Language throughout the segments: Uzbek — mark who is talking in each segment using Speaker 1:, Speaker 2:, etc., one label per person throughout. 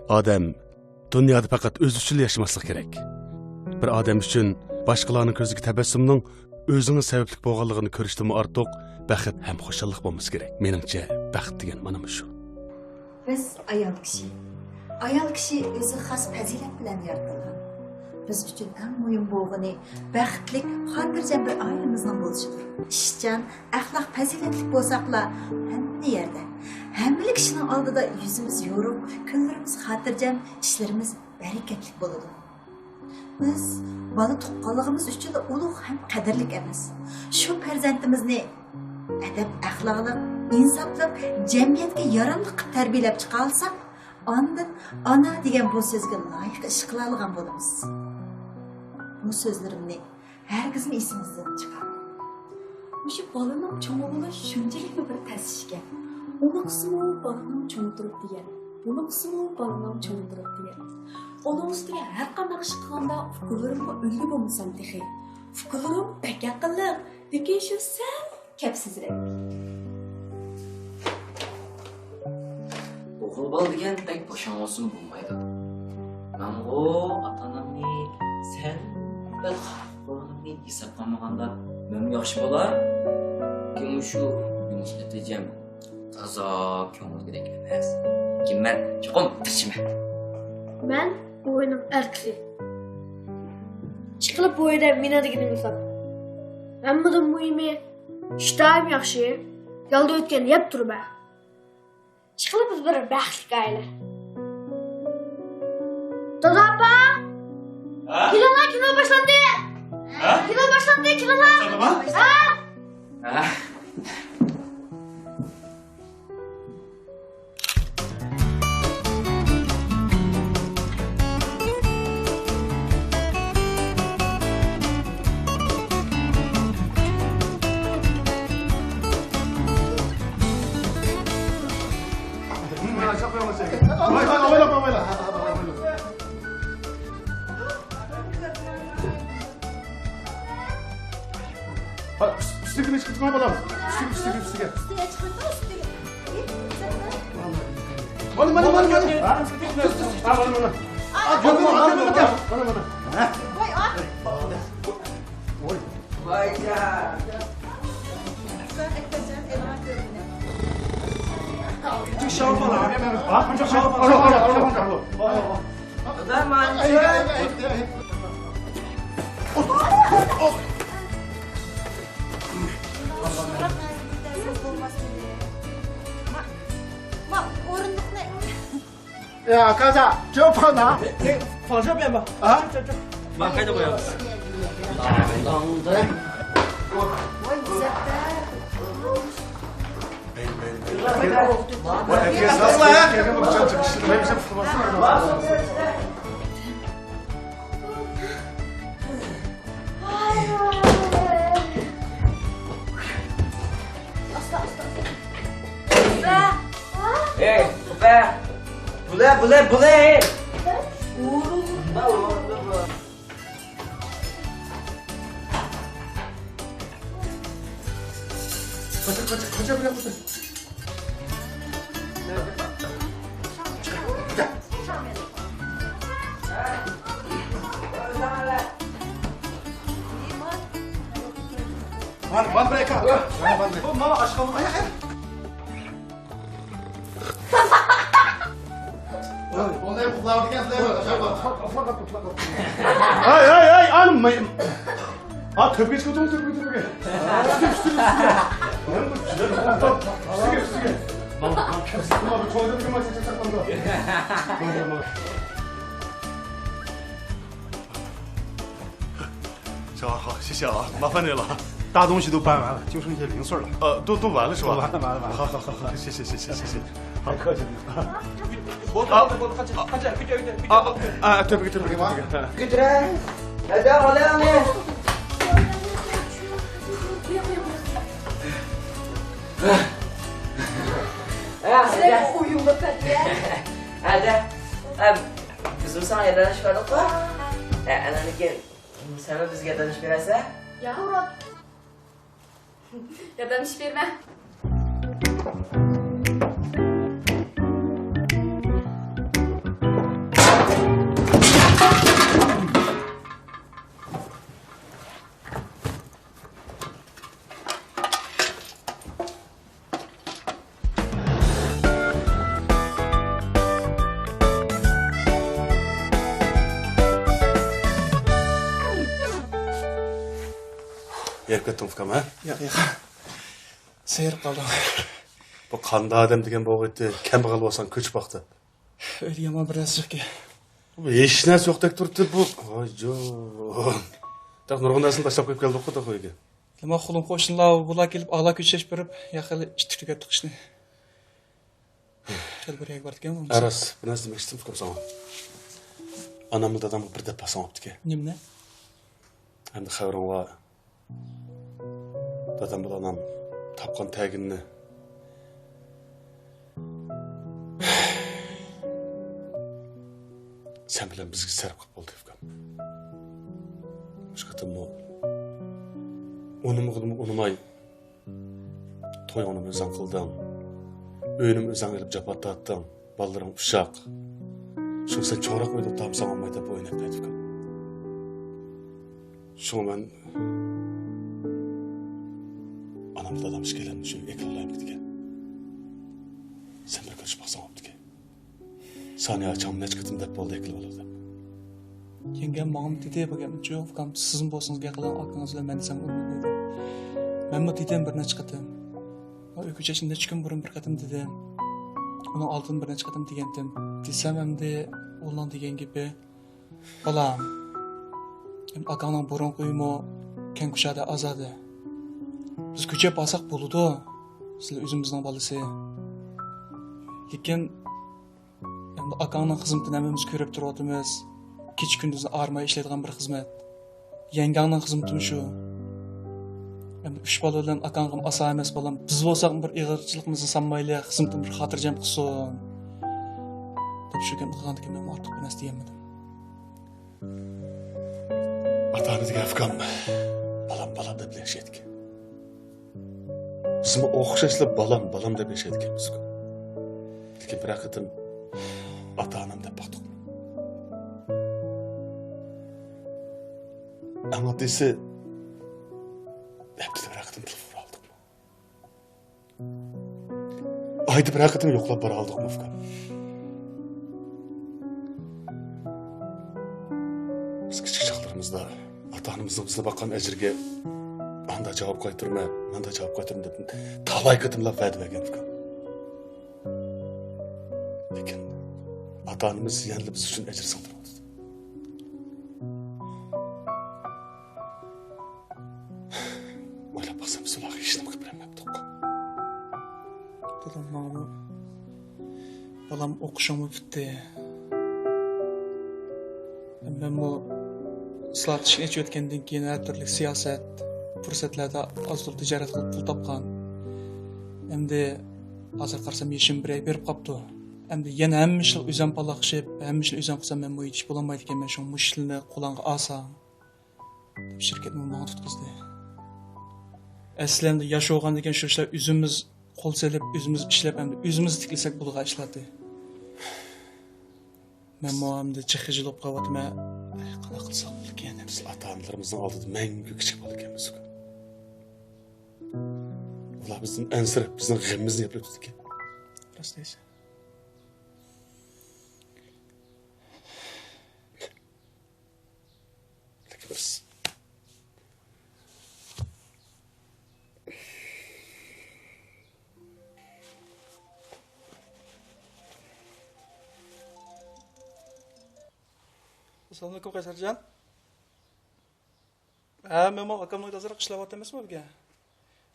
Speaker 1: Odam dunyoda faqat o'zi uchun yashamaslik kerak. Bir odam uchun boshqalarning ko'ziga tabassumning o'zining sababli bo'lganligini ko'rishdan ortiq baxt ham xushallik bo'lmasi kerak. Meningcha baxt degan mana shu.
Speaker 2: Biz ayol kishi. Ayol kishi o'zi xos fazilat bilan yaratilgan. Biz uchun eng muhim bo'lgani baxtlik, xotirjam bir oilamizning bo'lishidir. Ishchan, axloq fazilatli bo'lsaqlar, hamma yerda, hamma kishining oldida yuzimiz yorug', kunlarimiz xotirjam, ishlarimiz barakatli bo'ladi. Biz bola tuqqanligimiz uchun ulug' ham qadrlik emas. Shu farzandimizni adab, axloqli, insofli, jamiyatga yaramli qilib tarbiyalab chiqarsak, ondan ona degan bu so'zga loyiq ish qila olgan bo'lamiz. Bu so'zlarimni herkesmi esimizdan chiqarib. Şu balının çoğuluğuna şuncalık bir təsişkən. Onun kısmı balının çoğuldurup diyen. Bunun kısmı balının çoğuldurup diyen. Onun üstüne her qanday iş qilganda fikirlerimga ülgü bo'lmasam texi. Fikirlerim pek aqlli, lekin shu sal kapsizroq.
Speaker 3: O'g'il bola degan pek boshonsin bo'lmaydi. Men o ota-onamni sen bir qo'limni hisoblamaganda men yaxshi bo'lar. Kim shu bugun ishlatacağım toza ko'ngilgidek emas. Kim men cho'qim tirchiman.
Speaker 4: Men bu oyunun erkisi. Çıkılıp bu oyunda minadiginim yo'q. Hammadan muhimi ishtahim yaxshi. Yolda o'tgan yeb turba. Çıkılıp biz bir baxtli aile. Toza apa! Kino başlandı! Kino başlandı, kinolar!
Speaker 3: Ha?
Speaker 1: Üstüne çıkma bakalım. Üstüne.
Speaker 2: Üstüne çıkırdı, üstüne.
Speaker 1: Bana. Ha, bana.
Speaker 2: Vay ah!
Speaker 3: Vay ya.
Speaker 2: Sen ekleceksin, elime gözüne.
Speaker 1: Çık şalpalar.
Speaker 3: Ulan mancı.
Speaker 2: Orunluk ne?
Speaker 5: Ya 가자. 저 파나.
Speaker 6: 방샤변 봐.
Speaker 5: 아?
Speaker 6: 막 가자 뭐야.
Speaker 2: Vay güzel.
Speaker 3: Hey, be. Bule.
Speaker 1: 가자. Van mereka. Mama aşkım. Onları kulağımdaki Ay anam. 아, töpgeç götürme. Üstüne. Üstüne. Bana kapsın. Bana bir çoğalda bir maç saklandı.好，谢谢啊，麻烦你了。大东西都搬完了，就剩一些零碎了。都完了是吧？完了。好，谢谢。好，客气了。对不起。
Speaker 3: Güdre. Neden oluyor ne?
Speaker 2: Sen uyumlu kadar.
Speaker 3: Hadi. Kızım sana yerden çıkardık mı? Ananı sen de bizge danış verese?
Speaker 4: Ya Murat. Ya danış verme.
Speaker 1: Yerip ketding ukam, ha?
Speaker 5: Yo'q, yo'q. Seyirib qoldim.
Speaker 1: Bu qanday odam degan bo'g'itdi, kambag'al bo'lsan ko'chib boqdi.
Speaker 5: O'yli yomon bir narsa yo'q.
Speaker 1: Bu hech narsa yo'qdek turibdi bu. Voyjon. Tak nurg'undasini tashlab qo'yib keldik-ku to'yga.
Speaker 5: Nima qo'lim qo'shnilar bular kelib ala ko'chash berib, yaqin ishni tugatdik ishni. Kel bir yak bordigan bo'lsa.
Speaker 1: Aras, bir narsa demek istedim ukam sana. Anamla dadamga bir deb pasam optike.
Speaker 5: Nimni?
Speaker 1: Endi xabarim var. Dadam bilan anam tapqan taginni sen bilan bizga sarf qilib bo'ldi ukam. Shukatimni unumay to'yini o'zing qilding. Uyini o'zing ilib japat tatding. Balalarım uşaq. Şunu sen çoğrak o'ylab tamsam olmay deb o'ynab qaytib ukam. Şunu men anamla dadam ishkelarni shu ekranlaymiz degan. Sen bir ko'rishib baqsam optike. Saniye açam neçkitim deb bo'ldi ekilib oladi.
Speaker 5: Yengem mağam dedi bagam yo'q, kam sizin bo'lsingizga qilan akınız bilan men desam olmaydi. Men bu dedim bir necha qatim. O ko'chashimda chiqim burun bir qatim dedim. Onun altın bir necha qatim degandim. Desam hamda o'lan degan gibi balam. Akanın burun qo'ymo keng kuchada azadi. Biz ko'chab olsak bo'ladi. Sizlar o'zimizning bolasi. Lekin endi akanın xizmatini hamimiz ko'rib turyapmiz. Keç gündüzü armaya işlediğim bir hizmet. Yenganın hizmetim şu. Hem 3 bala bilen akanğım asa emas balam. Biz bolsak bir ig'irchiligimizni sanmayli, hizmetim bir xotirjam qilsin. Deb shu gapni qilgandan men ortiq bir narsa deyemedim.
Speaker 1: Ata-ona degan ukam balam deb yashaydik. Bizim o'xshashlar balam deb yashaydik biz. Lekin bir vaqtim ata-onam deb boqdik. Ama dese hepsi bıraktım telefon aldık mı? Aydı bıraktım yoklap para aldık mı Fkan? Biz küçük çağlarımızda ata-anamızın bize bakan ecirge anda cevap kaytırma, anda cevap kaytırma dedim. Talay kıtımla verdi vergen Fkan. Lekin ata-anamız yanılı biz için ecir saldırmadı.
Speaker 5: Balam o'qishim bitdi. Men bu sizlar ishga o'tgandan keyin har turli siyosat fursatlarda ozdir tijorat qilib pul topgan. Endi hozir qarsam yeshim bir berib qopti. Endi yana hamma ishlar o'zim palaqshib, hamma ishlar o'zim qilsam men bu ish bo'lmaydi ekan. Men shu mushilni qo'langa olsam deb shirkatni menga tutqizdi. Aslında yaşagandan keyin shu ishlar o'zimiz qo'l selib, o'zimiz ishlab, endi o'zimiz tiklasak bo'lgan ishlardi. Men muamda chixijilib qolyapman. Qana qilsam ekan, biz
Speaker 1: ata-onalarımızın oldida mangu kichik bola ekanmiz. Ular bizning ansirab, bizning g'amimizni yeb o'tdi ekan.
Speaker 5: Rost deysiz.
Speaker 1: Lekin biz
Speaker 5: Assalamualaikum Qaysarjon. Men bu akamning tazarruq ishlayapti emasmi bizga?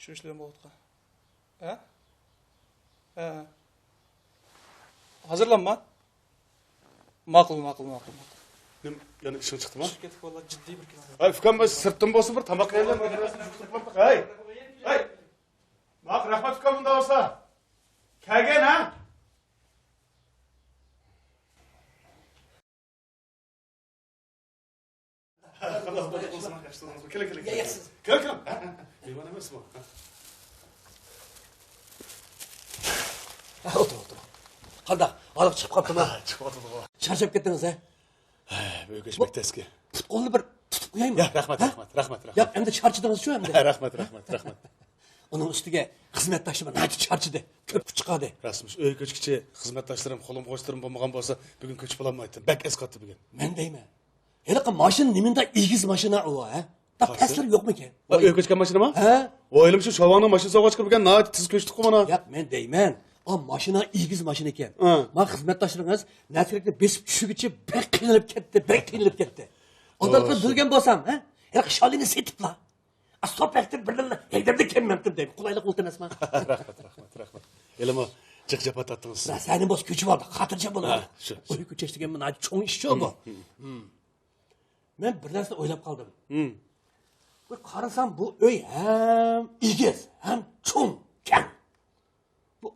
Speaker 5: Shu ishlar bo'ldi. Hazırlanma. Ma'qul.
Speaker 1: Yani işin çıktı mı?
Speaker 5: Şirket vallahi ciddi bir kino.
Speaker 1: Ay Fkan ben sırtım bolsa bir tamak yerler. Hay. Bak rahmat Fkan bunda olsa. Kelgen ha? Gel. Eyvan emas mı?
Speaker 6: Otur. Qanday? Olib chiqib qolibdimi?
Speaker 1: Chiqib o'tirdi.
Speaker 6: Charchab ketdingiz, ha?
Speaker 1: Böyük geçmek teski.
Speaker 6: Qo'lni bir tutib qo'yaymi?
Speaker 1: Ya rahmat.
Speaker 6: Yo'q, endi charchidingiz shu endi.
Speaker 1: Rahmat.
Speaker 6: Uning ustiga xizmatdoshim nati charchidi. Ko'p chiqadi.
Speaker 1: Rasmus öy ko'chkichi xizmatdoshlarim qo'lim qo'shtirim bo'lmagan bo'lsa, bugun ko'chib olmaydi. Bak es qatdi bugun.
Speaker 6: Men deyman. Haliqi mashina nimanda egiz mashina u, ha? Da tesiri yok mu ki?
Speaker 1: Öküçken maşına mı?
Speaker 6: He?
Speaker 1: Oylim şu şovanın maşını soğuğa çıkıp gelgen naat tiz köştük kumana.
Speaker 6: Ya men deymen. O maşına iyigiz maşın eken.
Speaker 1: Hı.
Speaker 6: Ma hizmetdaşlarınız näçilikde besip düşügüçe bek kıyılıp ketdi. Ondan sonra bilgen bolsam, he? Ya şalini setipla. A sohbettir birden heydemde kemmemdir deyip. Kulaylık oldu emasma.
Speaker 1: Rahmet. Elime çık capa tattınız.
Speaker 6: Ya senin boz küçü vardı, hatırca bunu.
Speaker 1: Ha, şu.
Speaker 6: Oy küçeştigen men acı çoğun işçi bu. Men bir narsa oylap kaldım. Bu karasam bu öy hem igiz hem çoğun ken. Bu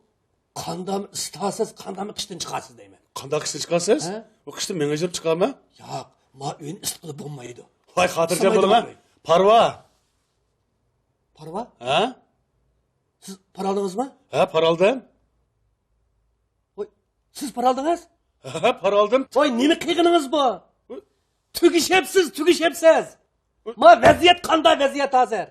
Speaker 6: kandam ıstasız kandamı kıştın çıkarsız deymen.
Speaker 1: Qanday qishdan chiqasiz?
Speaker 6: He?
Speaker 1: Bu qishda men ajrab chiqaman.
Speaker 6: Ya ma öyün ıslıklı bulmaydı.
Speaker 1: Voy, xotirjam
Speaker 6: Samaydi
Speaker 1: bo'ling ha.
Speaker 6: bo'lmay.
Speaker 1: Parva.
Speaker 6: Parva?
Speaker 1: Ha?
Speaker 6: Siz para aldınız mı?
Speaker 1: Ha, para oldim.
Speaker 6: Oy, siz para aldınız?
Speaker 1: Ha, para oldim.
Speaker 6: Oy, nemi kıygınınız bu? Tügüşepsiz. Ma vaziyet kanda vaziyet hazır.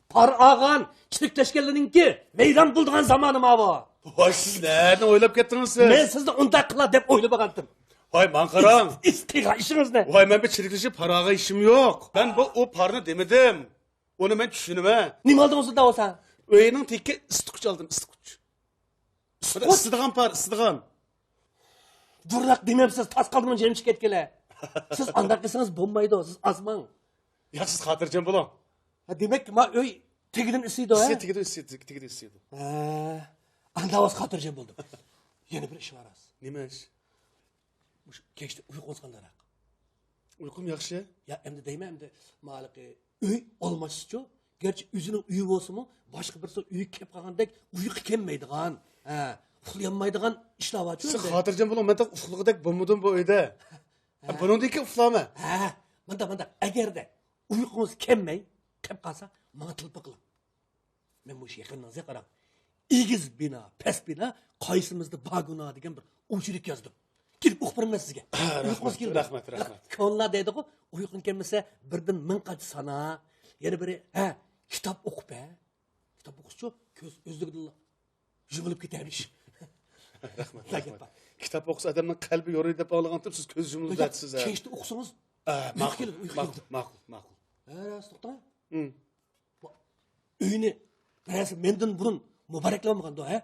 Speaker 6: Par ağan, çilik teşkillininki, veyran bulduğun zamanı ma bu.
Speaker 1: Voy, siz nereden o'ylab ketdingiz siz?
Speaker 6: Men sizni unda qila deb o'ylab olgandim.
Speaker 1: Voy, men qarang.
Speaker 6: İstiga işiniz ne?
Speaker 1: Voy, men bu chiriklishi paraga ishim yo'q. Ben bu o parni demadim. Onu men tushunaman.
Speaker 6: Nima oldingiz unda olsa?
Speaker 1: O'yining tekka isitquch oldim, isitquch. Isitdigan par, isitdigan.
Speaker 6: Durrak dememsiz, tas kaldımın jenim çık etkele. Siz anda kılsanız bombaydı o, siz azman.
Speaker 1: Ya siz xotirjam bo'ling.
Speaker 6: Ha demek ki ma öy tegidin isiydi o ha?
Speaker 1: Tigidi isiydi.
Speaker 6: Anda az hatırcam buldum. Yeni bir iş var az.
Speaker 1: Nima ish?
Speaker 6: Geçti uyku ozgandarak.
Speaker 1: Uyqum yaxshi.
Speaker 6: Ya hem de deyme hem de maliki öy olmazçı. Gerçi üzünün üyü olsa mı başka birisi üyü kep kalgandek uyku kemmeydigan. Uxlayanmaydigan işler var.
Speaker 1: Siz xotirjam bo'ling, men uxlug'idek bo'lmadim bu uyda. Buningdagi uxlama.
Speaker 6: Manda eğer de uykunuz kemmey, kep kalsa bana tılpı kılın. Ben bu işi yakınınıza karam. İgiz bina, pes bina, kayısımızda baguna degen bir uçuruk yazdım. Girip uxpırım ben sizge.
Speaker 1: Rahmet.
Speaker 6: Konular deydi ki, uykun gelmese birden min kaç sana, yeni biri, kitap oku be. Kitap okusçu, göz özlüğüdürler. Jumulup gidermiş.
Speaker 1: Rahmet. Kitap o'qisa odamning qalbi yoriydi deb o'ylagandim, siz ko'z yumilib aytasiz.
Speaker 6: Keşti okusunuz.
Speaker 1: Ma'qul.
Speaker 6: To'xta. Uyni, birasi mendan burun muboraklamagan-da, ha?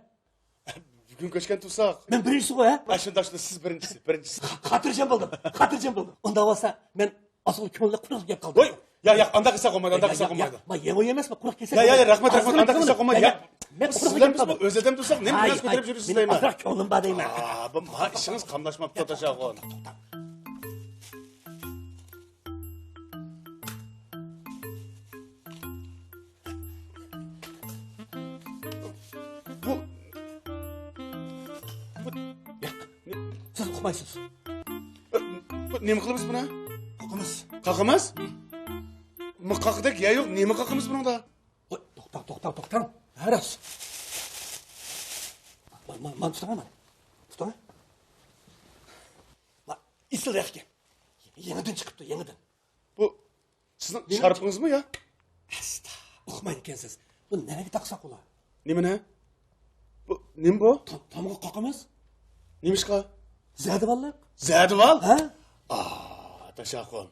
Speaker 1: Bugun ko'chgan tursak.
Speaker 6: Men birinchisi qo'y, ha?
Speaker 1: Shunda siz birinchisi.
Speaker 6: Xotirjam bo'ldim. Unda bo'lsa men asl ko'ngli quruq gap qoldim.
Speaker 1: Voy, ya, anda qilsa qolmaydi.
Speaker 6: Ma yemo emasmi, quruq kelsa.
Speaker 1: Ya, rahmat, anda qilsa qolmaydi.
Speaker 6: Men
Speaker 1: Sizlar biz bu o'zidan tursak, nima bilan ko'tarib yuribsiz deyman.
Speaker 6: Asraq ko'nglim bor deyman.
Speaker 1: Bu ishingiz qamlashmabdi To'shaqon.
Speaker 6: Siz uqmaysiz.
Speaker 1: Nima qilamiz buni?
Speaker 6: Qoqimiz.
Speaker 1: Qaqimiz? Qaqidek ya yo'q, nima qaqimiz buningda?
Speaker 6: To'xta. Haras. Man tutaman. Tutama. İstil yaxki. Yenidan chiqibdi, yenidan.
Speaker 1: Bu sizning sharpingizmi ya?
Speaker 6: Asta. Uqmaydi ekansiz. Bu nega taqsaq ular?
Speaker 1: Nima ne? Bu nima bu?
Speaker 6: Tamga qoqimiz.
Speaker 1: Nimishqa?
Speaker 6: Zadivallar.
Speaker 1: Zadval?
Speaker 6: Ha?
Speaker 1: To'shaqon.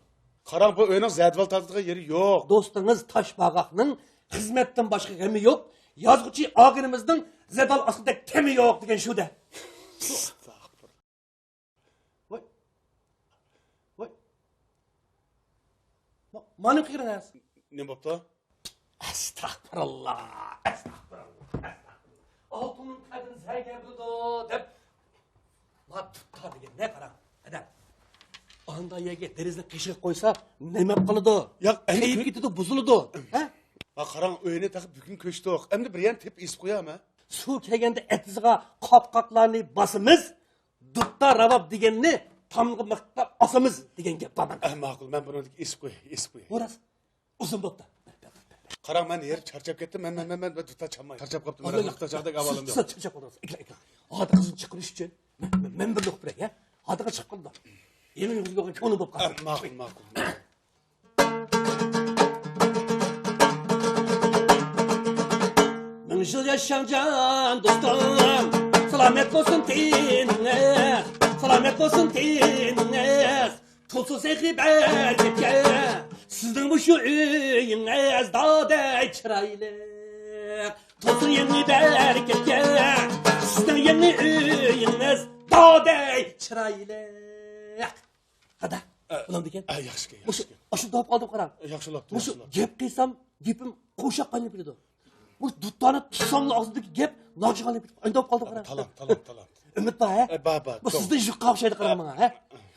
Speaker 1: Qarang, bu o'yning zadval tatadigan yeri yo'q.
Speaker 6: Do'stingiz Toshbag'aqning xizmatdan boshqa g'ami yo'q. Yozg'uchi og'inimizning zadval ostida kemi yo'q degan shu-da. Voy. Mana qirnas.
Speaker 1: Nima bo'pti?
Speaker 6: Astagfirullah. Altının kadın zerge budu dep. Ma tutta degan ne qarang. Adam. Anda yege derizini qishiq qo'ysa, nima qiladi?
Speaker 1: Yo'q,
Speaker 6: Kayib ketadi, buziladi. Ha?
Speaker 1: Qarang, o'yini taqib bugun ko'chdik. Endi bir ham tep esib qo'yami?
Speaker 6: Suv kelganda etizga qopqoqlarni bosimiz, dutta ravab deganni tamg'i miqdor osamiz degan gap bor.
Speaker 1: Ma'qul, men buni esib qo'y.
Speaker 6: O'ras. Uzun bo'pti.
Speaker 1: Qarang, men yer charchab ketdim. Men tutda chamay. Charchab qoldim. Men vaqtda chaqdek avalim yo'q.
Speaker 6: Charchab qoldim. Ikla. Hadi qizni chiqarish uchun men bir yo'q biray, ha? Hadiga chiqib qoldi. Yeni yuzga ko'nglim bo'lib qoldi.
Speaker 1: Ma'qul.
Speaker 6: Ming yıl yaşan can dostum, selamet olsun dininiz, Tulsuz eği berkeke, Sizden bu şu öyünüz dağday çıraylı. Tosun yeni berketke. Sizden yeni öyünüz dağday çıraylı. Hadi. Ulan deken.
Speaker 1: Yaxşı ki,
Speaker 6: Muшу,
Speaker 1: yaxşı ki.
Speaker 6: aşı dağıp aldım karam.
Speaker 1: Yaxşılaptı,
Speaker 6: Muшу,
Speaker 1: yaxşılaptı.
Speaker 6: gep kıysam, gepim koşak kaynap biledi. Muшу, duttanı tutsamlı ağzındaki gep, nakşı kaynap biledi. Aynı dağıp kaldım karam.
Speaker 1: Talam.
Speaker 6: Ümit var, he?
Speaker 1: Ba.
Speaker 6: Bu sizden jükka bir şeydi karam bana, he?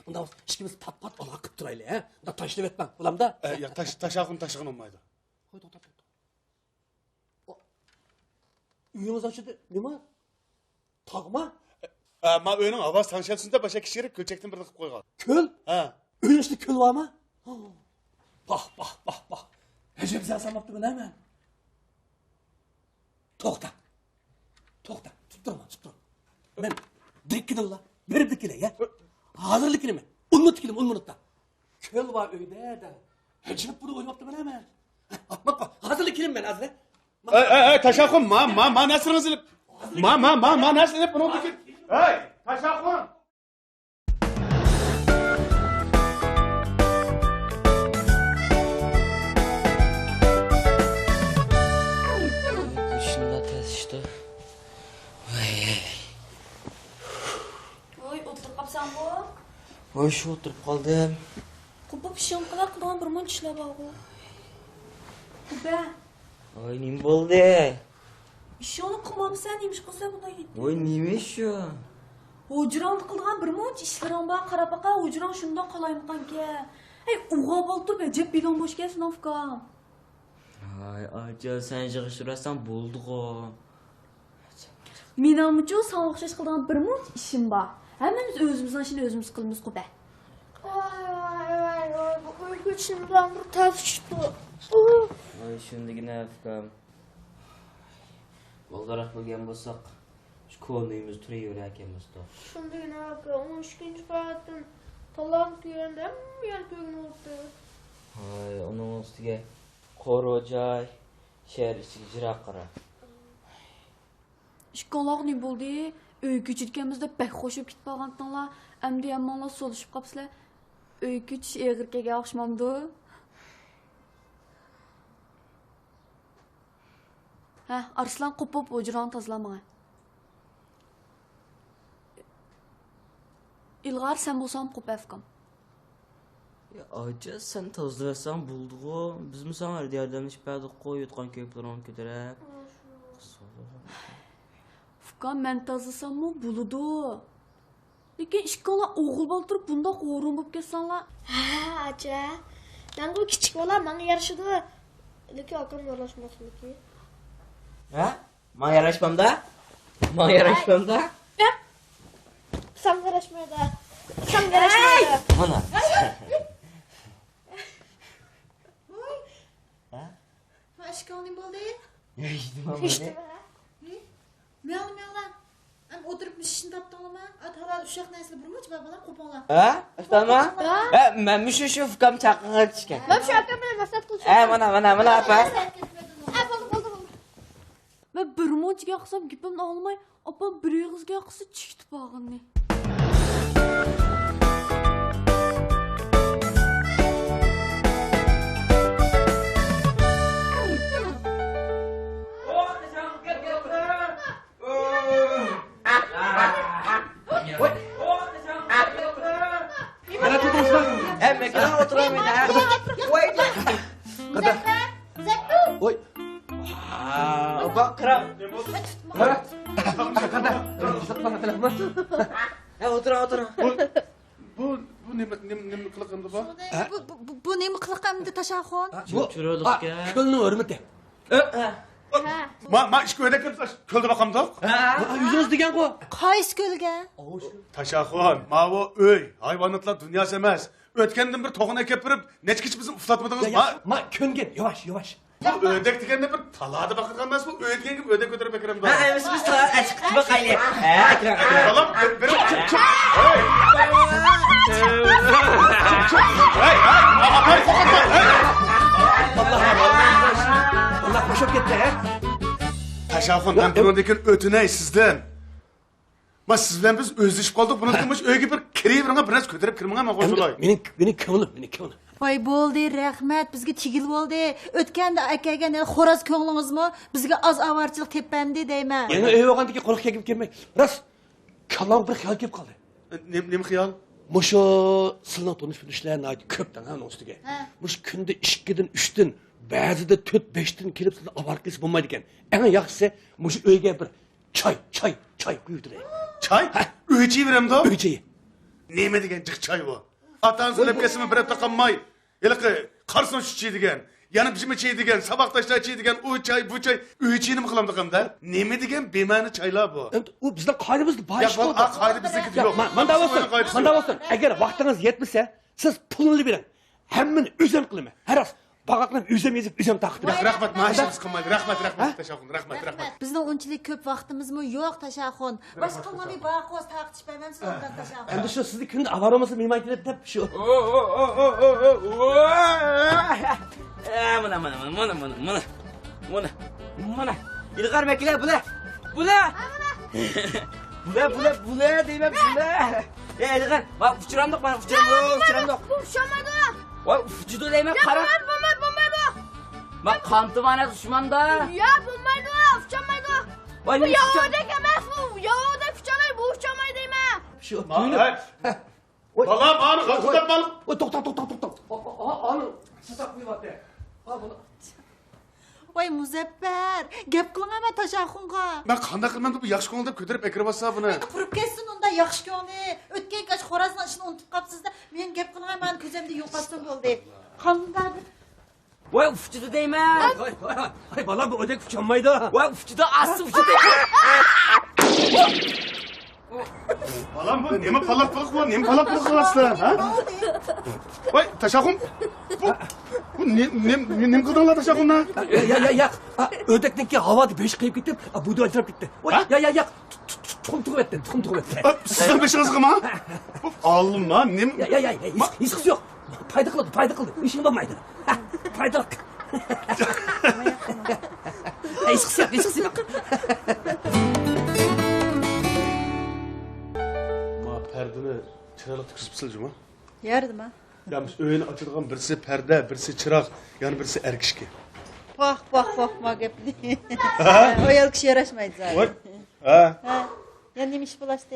Speaker 6: Onda işkimiz pat Allah'a kıp duraylı, he? Onda taşlı etmem, ulan da.
Speaker 1: Ya taşağın taşığın olmaydı.
Speaker 6: Koy, Uyumuz açıldı, ne var? Tağma,
Speaker 1: Ma önün avaz tanışalsında başa kişilik kölçekten bir dıkıp koygan.
Speaker 6: köl.
Speaker 1: Ha.
Speaker 6: Öyle işte köl var mı? Bak. Recep sen sanmaptı ben hemen. Tokta. Tutturma. Ben dik gidin la. Verip dik gidin ya. Hazırlık gidin ben. Unutta. Köl var öyle de. Recep bunu oymaptı ben hemen. Bak. Hazırlık gidin ben hazırlık.
Speaker 1: Taşağın ma nasılsınız ilip? Ma nasıl ilip bunu dikin? Hey taşağın.
Speaker 3: Kışında tez işte.
Speaker 7: Oy, o'tirib qolsan bu.
Speaker 3: Hoş oturup kaldım.
Speaker 7: Quba pishonqalar qilgan bir muncha ishlar bor ku. Quba,
Speaker 3: Oy nim bo'ldi?
Speaker 7: ishonni qilmabsan nemish qilsa bunday yetdi.
Speaker 3: Oy nima shu?
Speaker 7: Hujron qilgan bir muncha ishlarim bor, qarab baqa, hujron shundoq qolaymiqanka. Ey, uyg'onib oltirib, ajab bilan boshga sinovka.
Speaker 3: Ay aca sen yig'ishtirsan bo'ldi-ku.
Speaker 7: Menimcha sog' o'xshash qilgan bir muncha ishim bor. Hammamiz o'zimizdan ishni o'zimiz qilamiz Quba.
Speaker 4: Vay, bu uyku içimden bir ters çıktı.
Speaker 3: Oy shundigina fikam. Boldaroq bo'lgan bo'lsak, shu ko'nimiz turaverar ekanmiz-da.
Speaker 4: Şimdi yine abi, 13. bayatın talan kuyende yer köyün oldu.
Speaker 3: Ay uning ustiga Qo'ro'joy, shahar ichiga jiroq qara.
Speaker 7: Ishqaloq ne bo'ldi? Uyga ketganimizda bak qo'shib ketib qolgandinglar. Endi hammalar solishib qolibsizlar. Uyga ketish egirkaga o'xshamamdi. Ha, Arslan qopib hujronni tozalama. İlg'ar sen bo'lsam qop afkam.
Speaker 3: Ya aca sen tozlarsan bo'ldi-ku. Biz mi sana yordamlashib berdik qo'y yotgan ko'plarni ko'tarib.
Speaker 7: Fukam men tozasammi bo'ladi. Lekin ishqaloq o'g'il bo'ltirib bundoq o'rin bo'lib ketsanlar.
Speaker 4: Ha, aca. Ben bu küçük olan bana yarışıdı. Leki akım yarışmasın ki.
Speaker 3: Ha? Mana yarashmamda? Mana yarashmamda?
Speaker 4: Sen yarışmaya da. Sen yarışmaya da.
Speaker 3: Mana.
Speaker 2: Aşkım ne oldu?
Speaker 3: İşte
Speaker 2: Meylan. Hem oturup bir şişin taptığımı. Hala uşak nesli burmuş babalar kopanlar.
Speaker 3: Ha? Tamam. Ha, men şu fikam chaqirib tushgan.
Speaker 4: Ben şu akım bile masat kılacağım.
Speaker 3: Ha, mana apa?
Speaker 4: Oldu.
Speaker 7: Va bir mo'jiga qilsam gapimni olmay, opam bir yig'izga qilsa chikitib olganni.
Speaker 6: Bana tutulsun.
Speaker 3: Mekana oturamayın ha.
Speaker 6: Oy.
Speaker 3: Bak kram. Ha otur.
Speaker 1: Bu ne kılıkımdı bu?
Speaker 2: Bu ne mi kılıkamdı taşağın?
Speaker 3: Çürüdük ya.
Speaker 6: Kölünün örmütü.
Speaker 1: Ma iş öyle köldü bakamdı.
Speaker 6: Yüzünüz diken ko.
Speaker 2: Kayıs gölge.
Speaker 1: Taşağın, ma bu öy, hayvanatlar dünyası emez. Ötkendim bir toğun ekip verip, neçkiç bizim uflatmadınız
Speaker 6: Ma köngen yavaş.
Speaker 1: Bu ödek dikende bir taladı bakıp kalmaz bu ödek gibi ödek ödürüp ekrem doğru.
Speaker 3: Ha, biz açık bakaylı. Ha, kram.
Speaker 1: Salam, benim çık. Hey! Hey! Hey!
Speaker 6: Allah koşup gitti he.
Speaker 1: Taşağın, ben buradaki ötüney sizden. Ma siz bilen biz özleşip kaldık, bunu kılmış öyle gibi bir kireyi birine biraz kötürüp kırmına mı koşulay?
Speaker 6: Benim kıvılım.
Speaker 2: Voy bo'ldi, rahmat. Bizga tigil bo'ldi. O'tganda akaga ne xo'roz ko'nglingizmi? Bizga oz avarchilik tepandi deyman.
Speaker 6: Yana ev olgandaki qo'liq kelib kelmay. Rost. Kallam bir xiyol kelib qoldi.
Speaker 1: Nima xiyol?
Speaker 6: Mushu sizning tonish-bilishlar nayt ko'pdan ham ustiga. Mush kunda 2dan 3dan, ba'zida 4-5dan kelib sizni avar qilsa bo'lmaydi ekan. Eng yaxshisi mushu uyga bir choy quydiray.
Speaker 1: Choy? Uychi beramdi?
Speaker 6: Uychi.
Speaker 1: Nima degan jiq choy bu? Atan so'lab kesimi bir hafta qolmay, yiliqi qarson shuchi degan, yana bijima chay degan, saboqdoshlar chay degan, u choy, bu choy, uychi nima qilamdi qamda? Nima degan bema'ni choylar bu?
Speaker 6: Endi u bizning qoidamizda bor ish
Speaker 1: bo'ldi. Ya, qoida bizniki yo'q.
Speaker 6: Manda bo'lsin. Agar vaqtingiz yetmasa, siz pulni bering. Hammani o'zim qilaman. Haros, bag'aqlab o'zim yezib, o'zim taqdim.
Speaker 1: Rahmat, ma'shingiz qilmaydi. Rahmat, Tashaxun, rahmat.
Speaker 2: Bizning unchalik ko'p vaqtimizmi yo'q, Tashaxun. Boshqalarni baqoz taqtish bermamsiz ondan Tashaxun.
Speaker 6: Endi shu sizni kunda avar olmasa mehmon keladi deb shu.
Speaker 3: Mana. İlgar bekle bula. Bula deyme bula. İlgar bak uçuramdık bana uçuramdık.
Speaker 4: Uçamadı.
Speaker 3: Vay uçudu deyme kara.
Speaker 4: Bombaydı.
Speaker 3: Bak kantı bana düşman da.
Speaker 4: Ya bombaydı. Uçamaydı.
Speaker 3: Vay
Speaker 4: Bu
Speaker 3: ne
Speaker 4: Yahuda kemez bu. Yahuda uçamaydı. Bu uçamaydı deyme.
Speaker 6: Shu.
Speaker 1: Balam, ani qilib balam.
Speaker 6: O to'xta. Ani sizab qo'yapti. Ha buni.
Speaker 2: Voy Muzaffar, gap qilingmi Tashaxunga?
Speaker 1: Men qanday qilman deb yaxshi ko'ngil deb ko'tarib akiribasa buni.
Speaker 2: Qurib ketsin unda yaxshi ko'ngli. O'tgan kech xo'rozning ishini unutib qolibsiz-da. Men gap qilingman, ko'zimda yo'qotsin bo'ldi. Qanday
Speaker 3: Vay uçudu deyme.
Speaker 6: Ay balam bu ödek uçanmaydı.
Speaker 3: Vay uçudu aslı uçudu.
Speaker 1: Balam bu nima palak qilasizlar, ha? Voy, Tashaxun. Bu nima qildinglar Tashaxundan?
Speaker 6: Ya. Ödekniki havada 5 qilib ketib, bu da o'tirib ketdi. Ya. Tuxum tug'ib etdi.
Speaker 1: Sizning beshingizgami? Alma, nima?
Speaker 6: Ya. Hech qisi yo'q. Payda qildi. Ishing bo'lmaydi. Paydalık. Hech qisi yo'q.
Speaker 1: Perdini chiroqli tikizibsiz juma.
Speaker 2: Yerdimi?
Speaker 1: Ya'ni uyini ochadigan birisi parda, birisi chiroq, yana birisi erkishki.
Speaker 2: Bak, ma gapni. O yol kishi yarashmaydi zaten.
Speaker 1: Voy. Ha.
Speaker 2: Ya nima ish bo'ladi?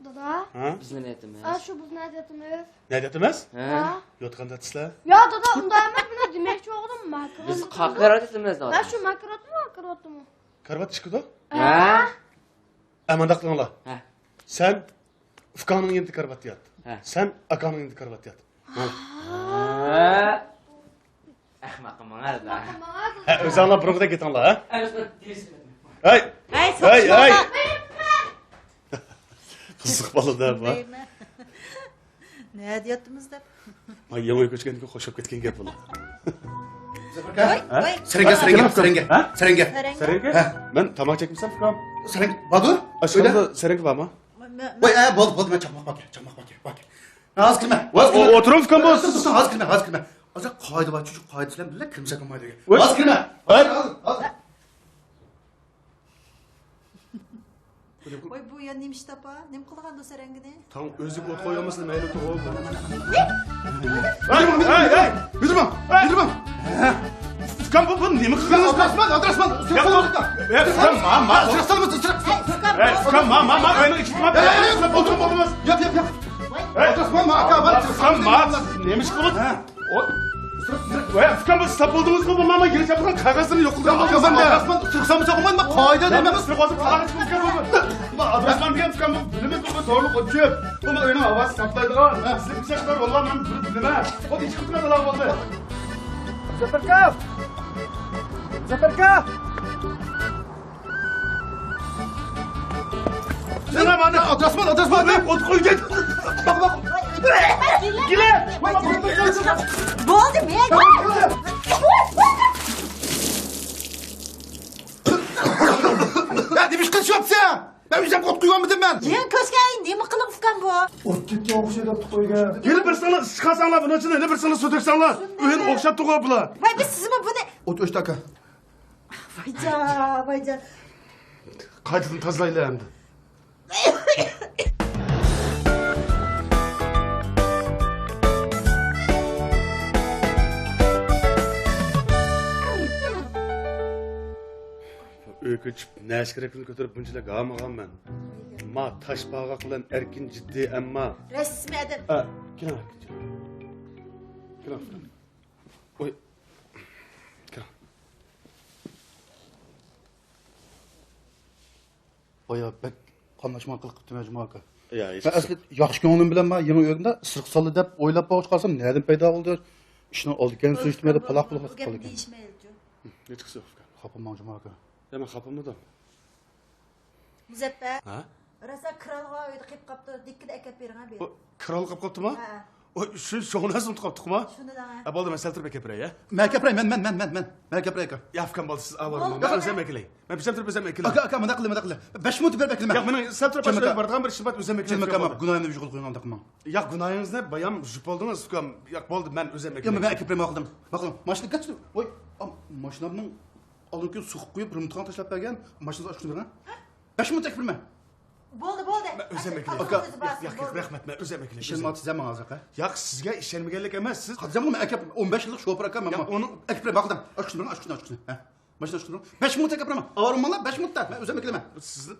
Speaker 3: Dada.
Speaker 1: Ha?
Speaker 3: Bizim niyetimiz.
Speaker 4: Şu biz ne edetimiz?
Speaker 1: Ne dediniz?
Speaker 3: Ha?
Speaker 1: Yotganda sizlar.
Speaker 4: Ya dada unda emas buni demoqchi o'g'lim makrot.
Speaker 3: Biz qaqlar etimiz dada.
Speaker 4: Ha şu makrotmi?
Speaker 1: Karvat chiqdi?
Speaker 3: Ha?
Speaker 1: Amanda qilinglar.
Speaker 3: Ha.
Speaker 1: Sen Ufqaning endi karvat yot.
Speaker 3: Ha.
Speaker 1: Sen akaning endi karvat yot.
Speaker 3: Ahmaqim mana.
Speaker 1: Ha, o'zinglar biroqda ketinglar, ha?
Speaker 3: Hey.
Speaker 1: Hey. Qiziq bolada bu.
Speaker 2: Ne deyapmiz deb?
Speaker 1: Ay, yangi ko'chganga qo'shib ketgan gap bu.
Speaker 2: Voy.
Speaker 1: Serenga. Men tamoq chekmisam, Ufqam?
Speaker 8: Sereng, Badur?
Speaker 1: Aşağıda serenga bormi?
Speaker 8: Voy, bo'ldi, men chaqmoq bor. Hozir kirma.
Speaker 1: O'tirib Ufqam bo'l.
Speaker 8: Hozir kirma. Hozir qoida bor, chuchuk qoidasilar bilan kimsa qilmaydi. Hozir kirma. Hozir.
Speaker 2: Voy bu ya nima ish topa? Nima qilgan bu sarangini?
Speaker 1: Tam o'ziga o't qo'yamazsan, mayli to'g'ri.
Speaker 8: Hey! Yürümem.
Speaker 1: Ufqam bu nima qilgan?
Speaker 8: Adresman.
Speaker 1: Ufqam, ma, o'yini ichitma. O'tirib bo'lmas.
Speaker 8: Yap. Adresman ma aka var.
Speaker 1: Ufqam, ma, nima ish qilyapti? Voy, Ufqam bu stop bo'ldingizmi? Bu mama kelib turgan qog'ozni yo'q qilgan
Speaker 8: Adresman sırksam so'qman ma qoida demamiz.
Speaker 1: Hozir qog'oz Ufqam bu. Adresman ham Ufqam bu bilimiz bu to'g'ri o'tib. Bu o'yini ovoz saplaydigan. Siz bizlar vallahi men bilaman. O ish qilganlar bo'ldi.
Speaker 6: Zaferka!
Speaker 1: Sana bana
Speaker 8: Adresman.
Speaker 1: ot qo'ygan.
Speaker 8: Bak.
Speaker 1: Gile.
Speaker 2: Bo'ldi, men.
Speaker 8: Ya demiş qilshyapsan. Ben o'zim ot quyganmidim men.
Speaker 2: Men ko'zgay nima qilib Ufqam bu?
Speaker 8: Ot ketgan o'xshaydi qo'ygan.
Speaker 1: Gelip bir sana çıkarsanlar bunun içinde ne bir sana sötürsenler. Öğün okşap tuğu abla.
Speaker 2: Voy biz sizmi buni?
Speaker 8: Ot 3 dakika.
Speaker 2: Voycan.
Speaker 1: Kaydını tazlayla hem de. ko'chib nash kerakligini ko'tarib bunchalar g'amag'anman. Ma toshbag'oq bilan erkin jiddiy ammo
Speaker 2: Rasmiy adab.
Speaker 1: keling. Keling. Oy. Keling.
Speaker 8: Baya bek qonlashma qilib Majmu aka.
Speaker 1: Ya,
Speaker 8: Ben aslında yaxshi ko'nglim bilan men yangi o'g'limda sirq soldi deb o'ylab boqib qolsam, nereden paydo bo'ldi? Ishni oldigan surishtirmadi, paloq paloq qilib
Speaker 2: Gap
Speaker 8: qolgan.
Speaker 2: deyishmaydi.
Speaker 1: Nechik so'f.
Speaker 8: Xafa Majmu aka.
Speaker 1: Ya men xafamdim.
Speaker 2: Muzaffar,
Speaker 1: Ha?
Speaker 2: rasa kralga uyda qilib qopdi, dikkida akab bering ha.
Speaker 1: O kral qilib qopdimi?
Speaker 2: Ha,
Speaker 1: O sho'nasi unutib qopdikmi?
Speaker 2: shuni da.
Speaker 1: Ha, bo'ldi, men sal turib gapiray, ya.
Speaker 8: Men gapiray, men gapiray aka.
Speaker 1: Ya, fikam bo'ldi, siz avval
Speaker 2: Bo'ldi.
Speaker 1: men o'zim ekilay. Men bizam turib o'zim ekilay.
Speaker 8: Aka, mana qilma. 5 minut berib ekilma.
Speaker 1: Ya, men sal turib
Speaker 8: Jim aka.
Speaker 1: bardigan bir ishim bor, o'zim ekilay.
Speaker 8: Jim aka, gunohimni vijg'ul qo'ygan daqman.
Speaker 1: Ya, gunohingizni bayam jup oldingiz, fikam. Ya, bo'ldi, men o'zim
Speaker 8: Ya,
Speaker 1: ekilay.
Speaker 8: men gapiray maqildim. Bakın, mashina kaçtı. Oy, mashinamning oldingi suqib qo'yib, rimtixon tashlab bergan, mashinani ochib bergan. 5 minut ekilma.
Speaker 2: Bo'ldi.
Speaker 1: Men o'zim ekilay.
Speaker 8: Aka,
Speaker 1: Rahmat, men o'zim ekilay.
Speaker 8: İşin zaman az aka.
Speaker 1: Ya, sizga ishonmaganlik emas, siz
Speaker 8: Hadi ben ekip 15 yıllık şoför aka ben.
Speaker 1: Ya, onu
Speaker 8: ekip bakdım. Açık şunu. He. Maşına açık şunu. 5 minut ekip ama. Avarım valla 5 minut da. Ben özüm ekleme.
Speaker 1: sizni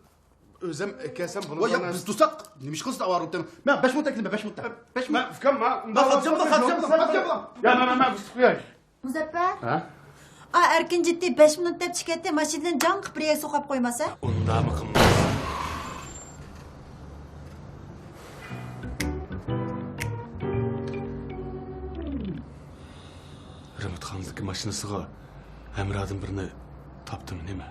Speaker 1: o'zim ekasam
Speaker 8: O ya biz tutsak neymiş kız da avarım demem. Ben 5 minut ekleme 5 minut da. 5 minut.
Speaker 1: Men fikam,
Speaker 8: Bak hadi.
Speaker 1: Ya, men biz qo'yay.
Speaker 2: Muzaffar,
Speaker 1: Ha?
Speaker 2: erkin jiddiy 5 minut deb chiqatdi, mashinadan jon qilib bir so'qib qo'ymasa?
Speaker 1: Undami qilmas. Rimtixondagi mashinasiga hamrodim birini topdim, nima?